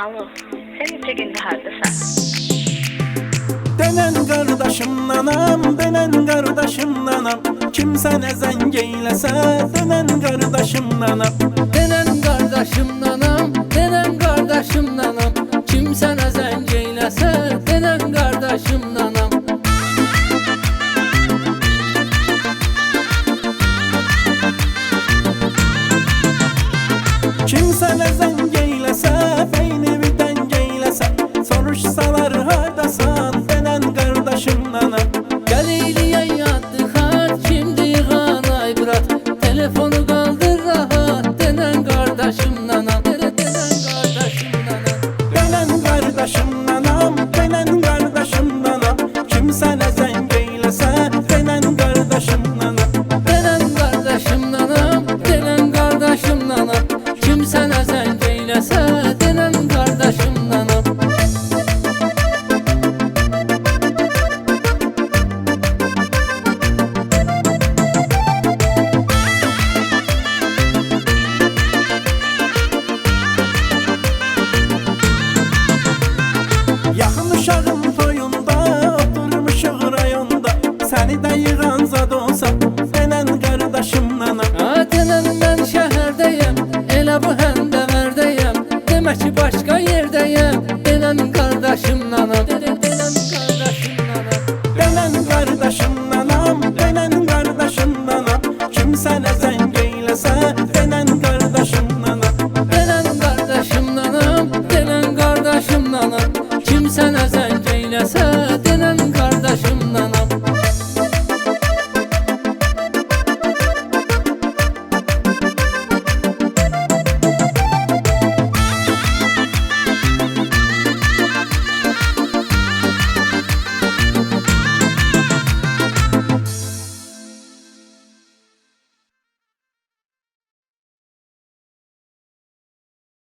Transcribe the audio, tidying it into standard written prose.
Alo, sen neçə gündür hardasan? Denen kardeşimdanam, denen kardeşimdanam. Kimsene zəng eyləsə, denen kardeşimdanam. Denen kardeşimdanam, denen kardeşimdanam. Kimsene zəng eyləsə, denen kardeşimdanam. Kimsene zəng eyləsə, beyni bir dəng eyləsə, soruşsalar hardasan, denen kardeşimdanam. Gel eyleyən yaddı xat, kimdi yığan ay bırat. Telefonu qaldır rahat, denen kardeşimdanam. Denen kardeşimdanam. Denen kardeşimdanam, denen kardeşimdanam. Kimsene zəng eyləsə, denen kardeşimdanam. Denen kardeşimdanam, denen kardeşimdanam. Kimsene zəng eyləsə, denen kardeşimdanam. Yaxın uşağın toyunda, oturmuşuq rayonda. Səni də yığan zad olsa, denen kardeşimdanam. Denen mən şəhərdəyəm, elə bu həndəvərdəyəm. Demək ki başqa yerdə